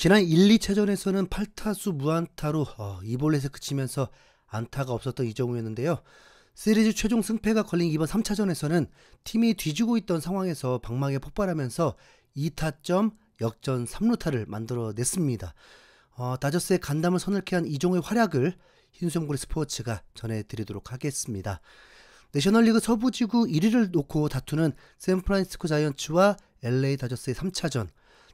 지난 1, 2차전에서는 8타수 무안타로 2볼넷에 그치면서 안타가 없었던 이정우였는데요. 시리즈 최종 승패가 걸린 이번 3차전에서는 팀이 뒤지고 있던 상황에서 방망이에 폭발하면서 2타점 역전 3루타를 만들어냈습니다. 다저스의 간담을 서늘케 한 이정우의 활약을 흰수염고리 스포츠가 전해드리도록 하겠습니다. 내셔널리그 서부지구 1위를 놓고 다투는 샌프란시스코 자이언츠와 LA 다저스의 3차전,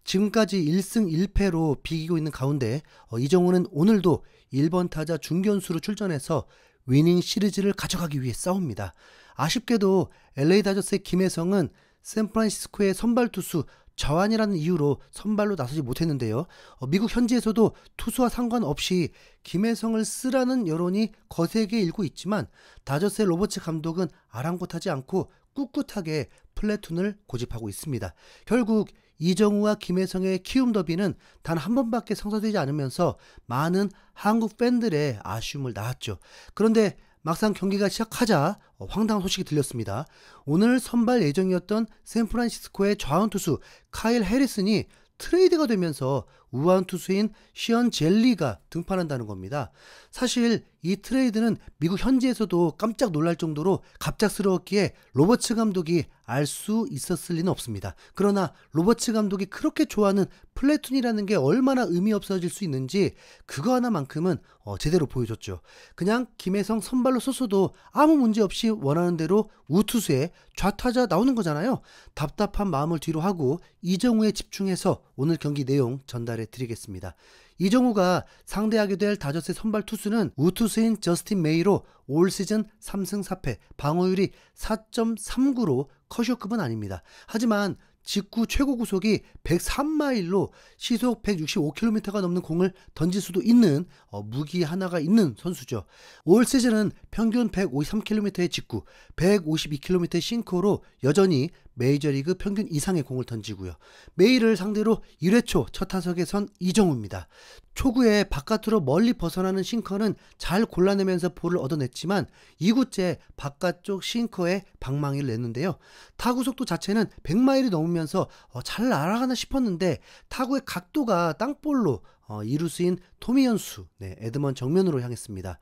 지금까지 1승 1패로 비기고 있는 가운데 이정우는 오늘도 1번 타자 중견수로 출전해서 위닝 시리즈를 가져가기 위해 싸웁니다. 아쉽게도 LA 다저스의 김혜성은 샌프란시스코의 선발 투수 저완이라는 이유로 선발로 나서지 못했는데요. 미국 현지에서도 투수와 상관없이 김혜성을 쓰라는 여론이 거세게 일고 있지만 다저스의 로버츠 감독은 아랑곳하지 않고 꿋꿋하게 플래툰을 고집하고 있습니다. 결국 이정우와 김혜성의 키움 더비는 단 한 번밖에 성사되지 않으면서 많은 한국 팬들의 아쉬움을 낳았죠. 그런데 막상 경기가 시작하자 황당한 소식이 들렸습니다. 오늘 선발 예정이었던 샌프란시스코의 좌완 투수 카일 해리슨이 트레이드가 되면서 우완 투수인 시언 젤리가 등판한다는 겁니다. 사실 이 트레이드는 미국 현지에서도 깜짝 놀랄 정도로 갑작스러웠기에 로버츠 감독이 알 수 있었을 리는 없습니다. 그러나 로버츠 감독이 그렇게 좋아하는 플래툰이라는 게 얼마나 의미 없어질 수 있는지 그거 하나만큼은 제대로 보여줬죠. 그냥 김혜성 선발로 썼어도 아무 문제 없이 원하는 대로 우투수에 좌타자 나오는 거잖아요. 답답한 마음을 뒤로 하고 이정우에 집중해서 오늘 경기 내용 전달해 드리겠습니다. 이정우가 상대하게 될 다저스의 선발 투수는 우투수인 저스틴 메이로 올 시즌 3승 4패, 방어율이 4.39로 커쇼급은 아닙니다. 하지만 직구 최고 구속이 103마일로 시속 165km가 넘는 공을 던질 수도 있는 무기 하나가 있는 선수죠. 올 시즌은 평균 153km의 직구, 152km의 싱커로 여전히 메이저리그 평균 이상의 공을 던지고요. 메이를 상대로 1회 초 첫 타석에 선 이정우입니다. 초구에 바깥으로 멀리 벗어나는 싱커는 잘 골라내면서 볼을 얻어냈지만 2구째 바깥쪽 싱커에 방망이를 냈는데요. 타구 속도 자체는 100마일이 넘으면서 잘 날아가나 싶었는데 타구의 각도가 땅볼로 이루스인 토미 연수, 에드먼 정면으로 향했습니다.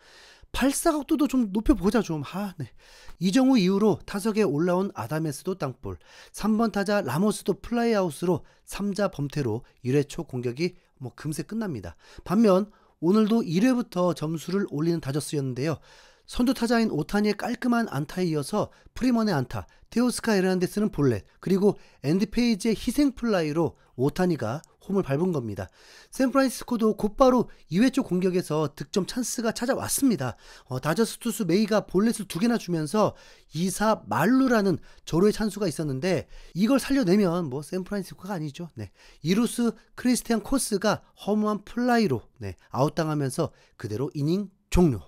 발사각도도 좀 높여보자 좀. 이정우 이후로 타석에 올라온 아다메스도 땅볼, 3번 타자 라모스도 플라이아웃으로 3자 범퇴로 1회 초 공격이 금세 끝납니다. 반면 오늘도 1회부터 점수를 올리는 다저스였는데요. 선두 타자인 오타니의 깔끔한 안타에 이어서 프리먼의 안타, 테오스카 에르난데스는 볼넷, 그리고 앤디 페이지의 희생 플라이로 오타니가 홈을 밟은 겁니다. 샌프란시스코도 곧바로 2회 초 공격에서 득점 찬스가 찾아왔습니다. 다저스 투수 메이가 볼넷을 2개나 주면서 2사 말루라는 절호의 찬스가 있었는데 이걸 살려내면 샌프란시스코가 아니죠. 이루스 크리스티안 코스가 허무한 플라이로 아웃당하면서 그대로 이닝 종료.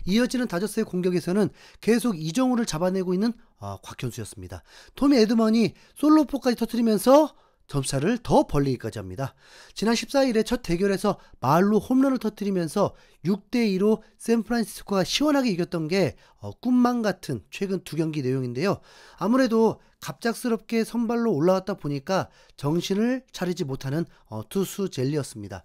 이어지는 다저스의 공격에서는 계속 이정우를 잡아내고 있는 곽현수였습니다. 토미 에드먼이 솔로포까지 터뜨리면서 점차를 더 벌리기까지 합니다. 지난 14일에 첫 대결에서 말로 홈런을 터뜨리면서 6대2로 샌프란시스코가 시원하게 이겼던 게 꿈만 같은 최근 2경기 내용인데요. 아무래도 갑작스럽게 선발로 올라왔다 보니까 정신을 차리지 못하는 투수 젤리였습니다.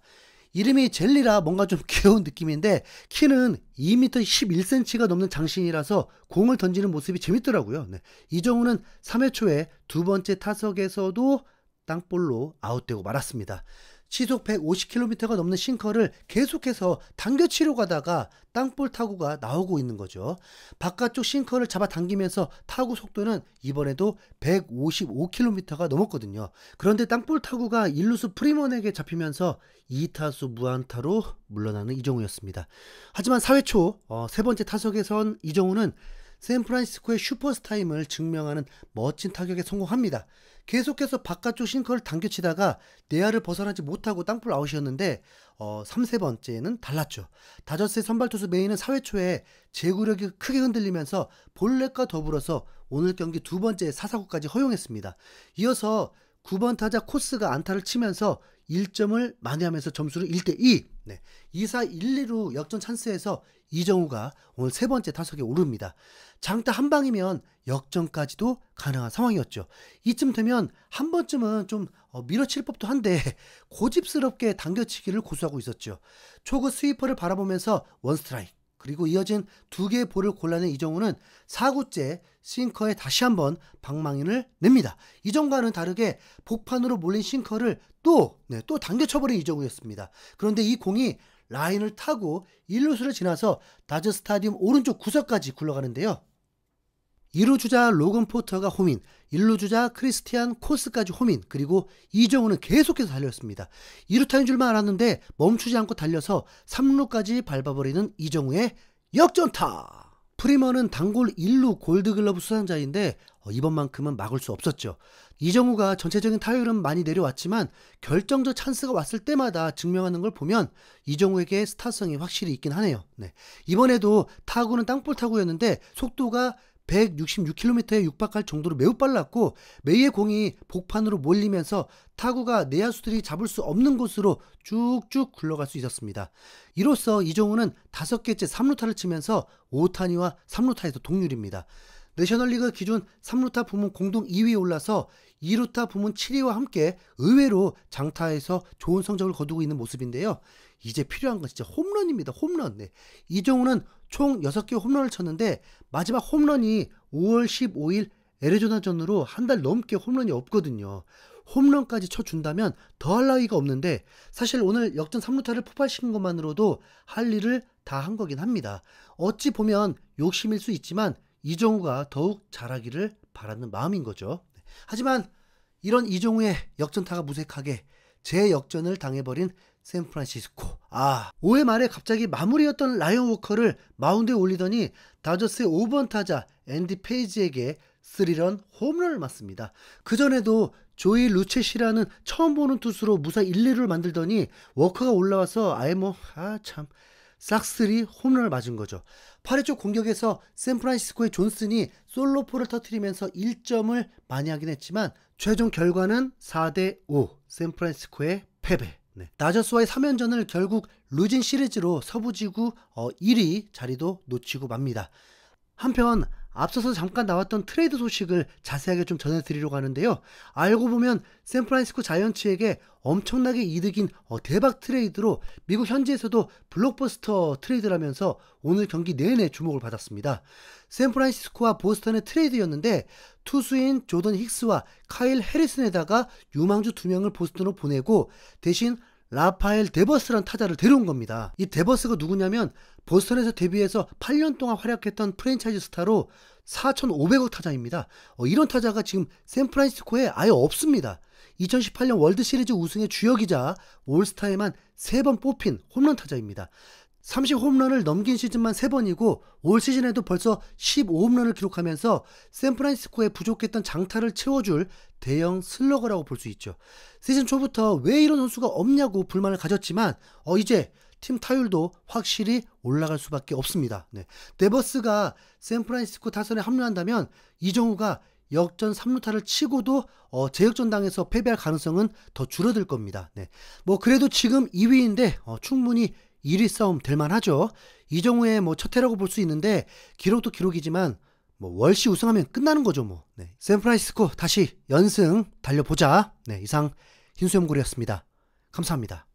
이름이 젤리라 뭔가 좀 귀여운 느낌인데 키는 2m 11cm가 넘는 장신이라서 공을 던지는 모습이 재밌더라고요. 이정우는 3회 초에 두 번째 타석에서도 땅볼로 아웃되고 말았습니다. 시속 150km가 넘는 싱커를 계속해서 당겨치려 가다가 땅볼 타구가 나오고 있는 거죠. 바깥쪽 싱커를 잡아 당기면서 타구 속도는 이번에도 155km가 넘었거든요. 그런데 땅볼 타구가 일루수 프리먼에게 잡히면서 2타수 무안타로 물러나는 이정우였습니다. 하지만 4회 초 세 번째 타석에 선 이정우는 샌프란시스코의 슈퍼스타임을 증명하는 멋진 타격에 성공합니다. 계속해서 바깥쪽 싱커를 당겨치다가 내야를 벗어나지 못하고 땅볼 아웃이었는데 3세번째는 달랐죠. 다저스의 선발 투수 메이는 4회 초에 제구력이 크게 흔들리면서 볼넷과 더불어서 오늘 경기 두 번째 사사구까지 허용했습니다. 이어서 9번 타자 코스가 안타를 치면서 1점을 만회하면서 점수를 1대2. 네, 2사 1, 2루 역전 찬스에서 이정우가 오늘 세 번째 타석에 오릅니다. 장타 한 방이면 역전까지도 가능한 상황이었죠. 이쯤 되면 한 번쯤은 좀 밀어칠 법도 한데 고집스럽게 당겨치기를 고수하고 있었죠. 초구 스위퍼를 바라보면서 원스트라이크, 그리고 이어진 두 개의 볼을 골라낸 이정우는 4구째 싱커에 다시 한번 방망이를 냅니다. 이전과는 다르게 복판으로 몰린 싱커를 또 당겨쳐버린 이정우였습니다. 그런데 이 공이 라인을 타고 1루수를 지나서 다저 스타디움 오른쪽 구석까지 굴러가는데요. 2루 주자 로건 포터가 홈인, 1루 주자 크리스티안 코스까지 홈인, 그리고 이정우는 계속해서 달렸습니다. 2루타인 줄만 알았는데 멈추지 않고 달려서 3루까지 밟아버리는 이정우의 역전타! 프리먼은 단골 1루 골드글러브 수상자인데 이번만큼은 막을 수 없었죠. 이정우가 전체적인 타율은 많이 내려왔지만 결정적 찬스가 왔을 때마다 증명하는 걸 보면 이정우에게 스타성이 확실히 있긴 하네요. 네. 이번에도 타구는 땅볼 타구였는데 속도가 166km에 육박할 정도로 매우 빨랐고 메이의 공이 복판으로 몰리면서 타구가 내야수들이 잡을 수 없는 곳으로 쭉쭉 굴러갈 수 있었습니다. 이로써 이정우는 5개째 3루타를 치면서 오타니와 3루타에서 동률입니다. 내셔널리그 기준 3루타 부문 공동 2위에 올라서 2루타 부문 7위와 함께 의외로 장타에서 좋은 성적을 거두고 있는 모습인데요. 이제 필요한 건 진짜 홈런입니다. 홈런. 네. 이정우는 총 6개 홈런을 쳤는데 마지막 홈런이 5월 15일 애리조나전으로 한 달 넘게 홈런이 없거든요. 홈런까지 쳐준다면 더할 나위가 없는데 사실 오늘 역전 3루타를 폭발시킨 것만으로도 할 일을 다 한 거긴 합니다. 어찌 보면 욕심일 수 있지만 이정우가 더욱 잘하기를 바라는 마음인 거죠. 하지만 이런 이정우의 역전타가 무색하게 재역전을 당해버린 샌프란시스코. 5회 말에 갑자기 마무리였던 라이언 워커를 마운드에 올리더니 다저스의 5번 타자 앤디 페이지에게 3런 홈런을 맞습니다. 그전에도 조이 루쳇이라는 처음 보는 투수로 무사 1, 2루를 만들더니 워커가 올라와서 싹쓸이 홈런을 맞은 거죠. 8회 초 공격에서 샌프란시스코의 존슨이 솔로포를 터뜨리면서 1점을 많이 하긴 했지만 최종 결과는 4대5 샌프란시스코의 패배. 다저스와의 3연전을 결국 루진 시리즈로 서부지구 1위 자리도 놓치고 맙니다. 한편 앞서서 잠깐 나왔던 트레이드 소식을 자세하게 좀 전해드리려고 하는데요. 알고 보면 샌프란시스코 자이언츠에게 엄청나게 이득인 대박 트레이드로 미국 현지에서도 블록버스터 트레이드라면서 오늘 경기 내내 주목을 받았습니다. 샌프란시스코와 보스턴의 트레이드였는데 투수인 조던 힉스와 카일 해리슨에다가 유망주 2명을 보스턴으로 보내고 대신 라파엘 데버스라는 타자를 데려온 겁니다. 이 데버스가 누구냐면 보스턴에서 데뷔해서 8년 동안 활약했던 프랜차이즈 스타로 4,500억 타자입니다. 이런 타자가 지금 샌프란시스코에 아예 없습니다. 2018년 월드시리즈 우승의 주역이자 올스타에만 3번 뽑힌 홈런 타자입니다. 30홈런을 넘긴 시즌만 3번이고 올 시즌에도 벌써 15홈런을 기록하면서 샌프란시스코에 부족했던 장타를 채워줄 대형 슬러거라고 볼 수 있죠. 시즌 초부터 왜 이런 선수가 없냐고 불만을 가졌지만 이제 팀 타율도 확실히 올라갈 수밖에 없습니다. 데버스가 샌프란시스코 타선에 합류한다면 이정우가 역전 3루타를 치고도 재역전당해서 패배할 가능성은 더 줄어들 겁니다. 그래도 지금 2위인데 충분히 1위 싸움 될만하죠. 이정우의 첫 해라고 볼 수 있는데 기록도 기록이지만 월시 우승하면 끝나는 거죠. 샌프란시스코 다시 연승 달려보자. 이상 흰수염고리였습니다. 감사합니다.